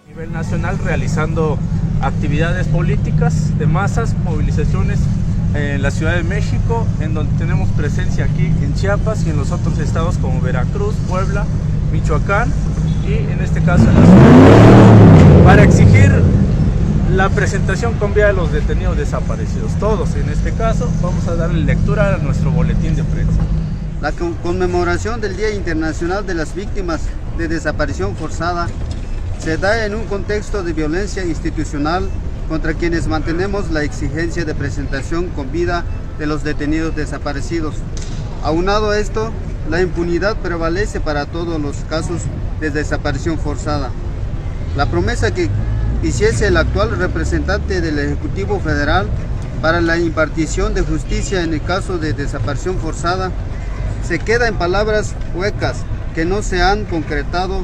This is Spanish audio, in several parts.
A nivel nacional realizando actividades políticas de masas, movilizaciones en la Ciudad de México, en donde tenemos presencia aquí en Chiapas y en los otros estados como Veracruz, Puebla, Michoacán y en este caso en la ciudad, para exigir la presentación con vía de los detenidos desaparecidos. Todos en este caso vamos a darle lectura a nuestro boletín de prensa. La conmemoración del Día Internacional de las Víctimas de Desaparición Forzada se da en un contexto de violencia institucional contra quienes mantenemos la exigencia de presentación con vida de los detenidos desaparecidos. Aunado a esto, la impunidad prevalece para todos los casos de desaparición forzada. La promesa que hiciese el actual representante del Ejecutivo Federal para la impartición de justicia en el caso de desaparición forzada se queda en palabras huecas que no se han concretado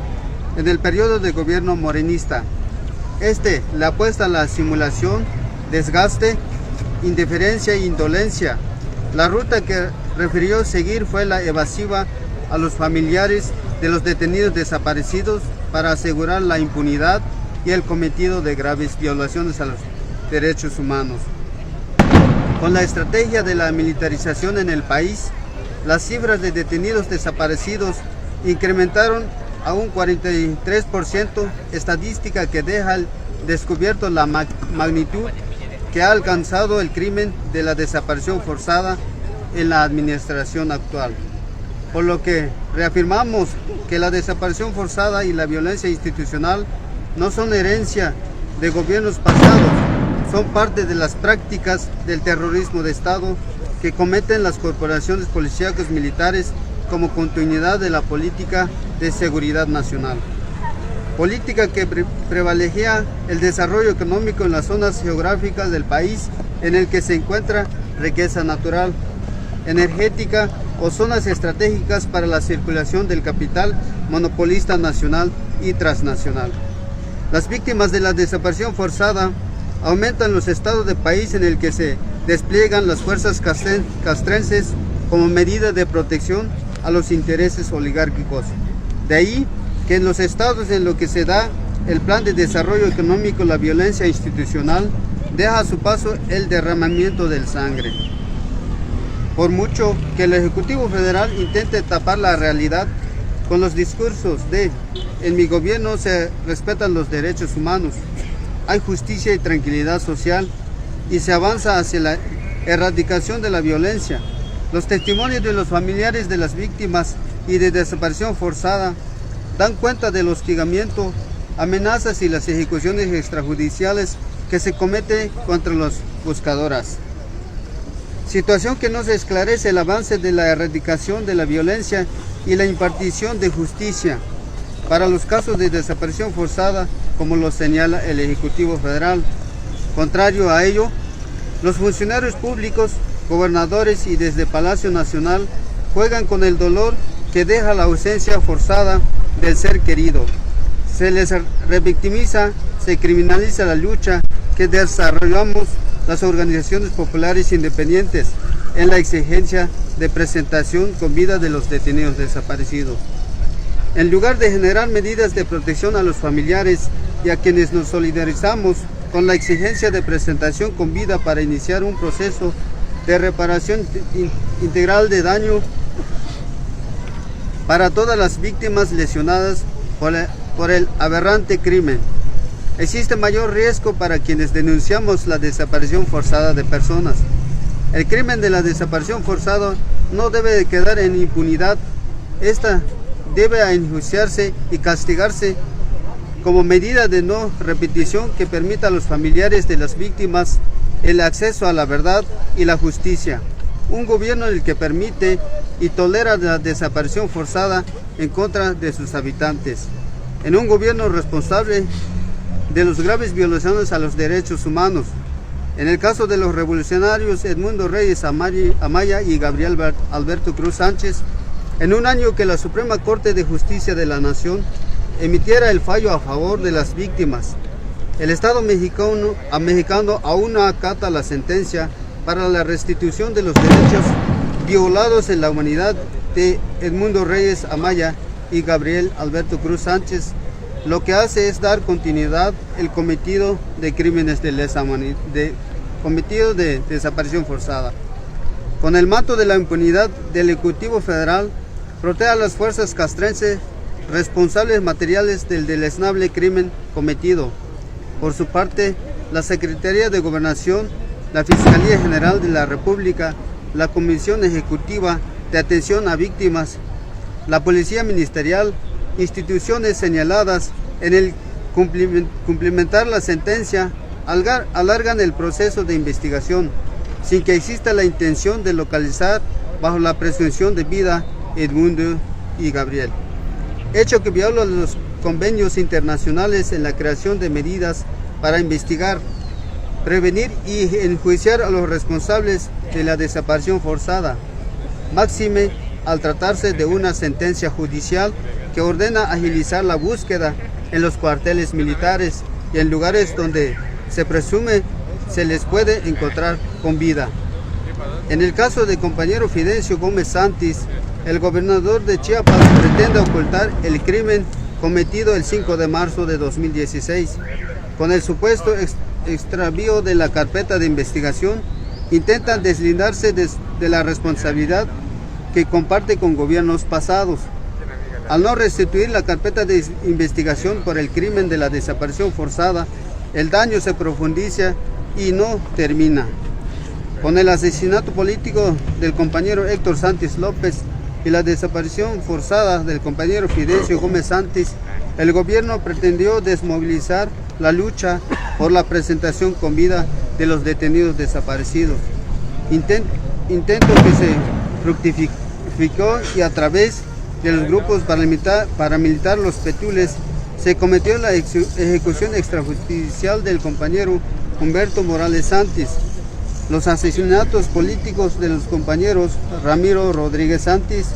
en el periodo de gobierno morenista. Le apuesta a la simulación, desgaste, indiferencia e indolencia. La ruta que refirió seguir fue la evasiva a los familiares de los detenidos desaparecidos para asegurar la impunidad y el cometido de graves violaciones a los derechos humanos. Con la estrategia de la militarización en el país, las cifras de detenidos desaparecidos incrementaron a un 43%, estadística que deja al descubierto la magnitud que ha alcanzado el crimen de la desaparición forzada en la administración actual. Por lo que reafirmamos que la desaparición forzada y la violencia institucional no son herencia de gobiernos pasados, son parte de las prácticas del terrorismo de Estado que cometen las corporaciones policíacas militares como continuidad de la política de seguridad nacional. Política que privilegia el desarrollo económico en las zonas geográficas del país en el que se encuentra riqueza natural, energética o zonas estratégicas para la circulación del capital monopolista nacional y transnacional. Las víctimas de la desaparición forzada aumentan los estados del país en el que se despliegan las fuerzas castrenses como medida de protección a los intereses oligárquicos. De ahí que en los estados en los que se da el plan de desarrollo económico, la violencia institucional deja a su paso el derramamiento de sangre. Por mucho que el Ejecutivo Federal intente tapar la realidad con los discursos de "en mi gobierno se respetan los derechos humanos, hay justicia y tranquilidad social y se avanza hacia la erradicación de la violencia", los testimonios de los familiares de las víctimas y de desaparición forzada dan cuenta del hostigamiento, amenazas y las ejecuciones extrajudiciales que se cometen contra las buscadoras. Situación que no se esclarece el avance de la erradicación de la violencia y la impartición de justicia para los casos de desaparición forzada, como lo señala el Ejecutivo Federal. Contrario a ello, los funcionarios públicos, gobernadores y desde Palacio Nacional juegan con el dolor que deja la ausencia forzada del ser querido. Se les revictimiza, se criminaliza la lucha que desarrollamos las organizaciones populares independientes en la exigencia de presentación con vida de los detenidos desaparecidos. En lugar de generar medidas de protección a los familiares y a quienes nos solidarizamos con la exigencia de presentación con vida para iniciar un proceso de reparación integral de daño para todas las víctimas lesionadas por el aberrante crimen. Existe mayor riesgo para quienes denunciamos la desaparición forzada de personas. El crimen de la desaparición forzada no debe de quedar en impunidad. Esta debe enjuiciarse y castigarse como medida de no repetición que permita a los familiares de las víctimas el acceso a la verdad y la justicia. Un gobierno el que permite y tolera la desaparición forzada en contra de sus habitantes. En un gobierno responsable de las graves violaciones a los derechos humanos. En el caso de los revolucionarios Edmundo Reyes Amaya y Gabriel Alberto Cruz Sánchez, en un año que la Suprema Corte de Justicia de la Nación emitiera el fallo a favor de las víctimas, el Estado mexicano aún no acata la sentencia para la restitución de los derechos violados en la humanidad de Edmundo Reyes Amaya y Gabriel Alberto Cruz Sánchez, lo que hace es dar continuidad al cometido de crímenes de desaparición forzada. Con el manto de la impunidad del Ejecutivo Federal, protege a las fuerzas castrenses responsables materiales del deleznable crimen cometido. Por su parte, la Secretaría de Gobernación, la Fiscalía General de la República, la Comisión Ejecutiva de Atención a Víctimas, la Policía Ministerial, instituciones señaladas en el cumplimentar la sentencia, alargan el proceso de investigación, sin que exista la intención de localizar bajo la presunción de vida Edmundo y Gabriel. Hecho que viola los convenios internacionales en la creación de medidas para investigar, prevenir y enjuiciar a los responsables de la desaparición forzada, máxime al tratarse de una sentencia judicial que ordena agilizar la búsqueda en los cuarteles militares y en lugares donde se presume se les puede encontrar con vida. En el caso del compañero Fidencio Gómez Santis, el gobernador de Chiapas pretende ocultar el crimen cometido el 5 de marzo de 2016. Con el supuesto extravío de la carpeta de investigación, intentan deslindarse de la responsabilidad que comparte con gobiernos pasados. Al no restituir la carpeta de investigación por el crimen de la desaparición forzada, el daño se profundiza y no termina. Con el asesinato político del compañero Héctor Santis López y la desaparición forzada del compañero Fidencio Gómez Santis, el gobierno pretendió desmovilizar la lucha por la presentación con vida de los detenidos desaparecidos. Intento que se fructificó y a través de los grupos paramilitar Los Petules se cometió la ejecución extrajudicial del compañero Humberto Morales Santis. Los asesinatos políticos de los compañeros Ramiro Rodríguez Santis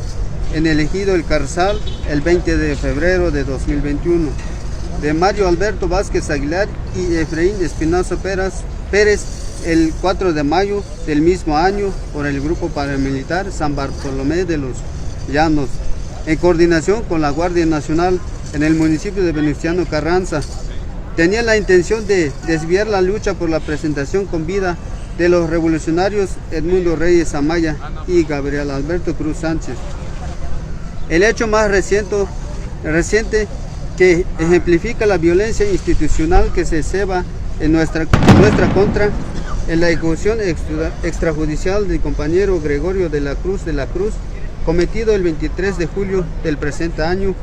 en el ejido El Carrizal el 20 de febrero de 2021, de Mario Alberto Vázquez Aguilar y Efraín Espinosa Pérez el 4 de mayo del mismo año por el grupo paramilitar San Bartolomé de los Llanos, en coordinación con la Guardia Nacional en el municipio de Venustiano Carranza. Tenía la intención de desviar la lucha por la presentación con vida de los revolucionarios Edmundo Reyes Amaya y Gabriel Alberto Cruz Sánchez. El hecho más reciente que ejemplifica la violencia institucional que se ceba en nuestra contra en la ejecución extrajudicial del compañero Gregorio de la Cruz, cometido el 23 de julio del presente año,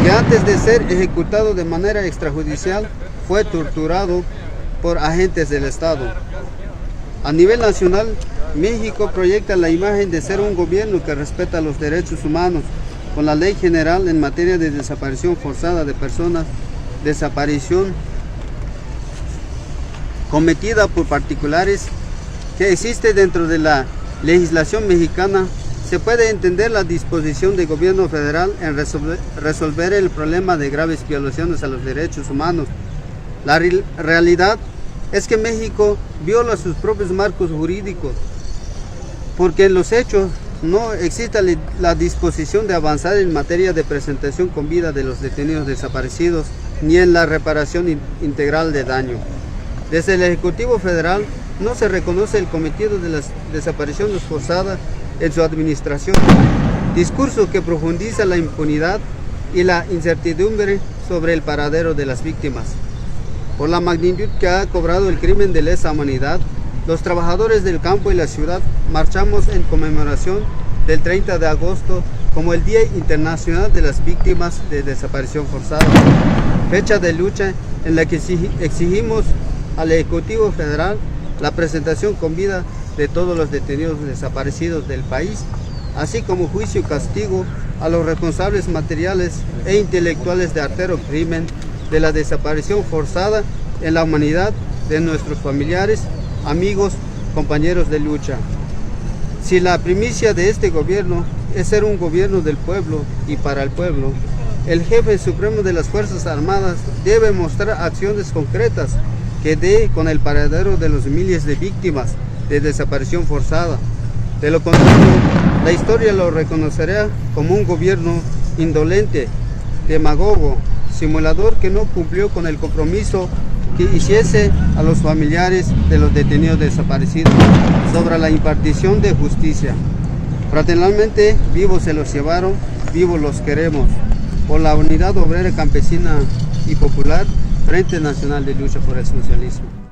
que antes de ser ejecutado de manera extrajudicial fue torturado por agentes del Estado. A nivel nacional, México proyecta la imagen de ser un gobierno que respeta los derechos humanos, con la Ley General en materia de desaparición forzada de personas, desaparición cometida por particulares, que existe dentro de la legislación mexicana. Se puede entender la disposición del gobierno federal en resolver el problema de graves violaciones a los derechos humanos. La realidad es que México viola sus propios marcos jurídicos, porque en los hechos no existe la disposición de avanzar en materia de presentación con vida de los detenidos desaparecidos, ni en la reparación integral de daño. Desde el Ejecutivo Federal no se reconoce el cometido de las desapariciones forzadas en su administración, discurso que profundiza la impunidad y la incertidumbre sobre el paradero de las víctimas. Por la magnitud que ha cobrado el crimen de lesa humanidad, los trabajadores del campo y la ciudad marchamos en conmemoración del 30 de agosto como el Día Internacional de las Víctimas de Desaparición Forzada, fecha de lucha en la que exigimos al Ejecutivo Federal la presentación con vida de todos los detenidos desaparecidos del país, así como juicio y castigo a los responsables materiales e intelectuales de artero crimen de la desaparición forzada en la humanidad de nuestros familiares, amigos, compañeros de lucha. Si la primicia de este gobierno es ser un gobierno del pueblo y para el pueblo, el jefe supremo de las Fuerzas Armadas debe mostrar acciones concretas que dé con el paradero de los miles de víctimas de desaparición forzada. De lo contrario, la historia lo reconocerá como un gobierno indolente, demagogo, simulador que no cumplió con el compromiso que hiciese a los familiares de los detenidos desaparecidos sobre la impartición de justicia. Fraternalmente, vivos se los llevaron, vivos los queremos. Por la unidad obrera, campesina y popular, Frente Nacional de Lucha por el Socialismo.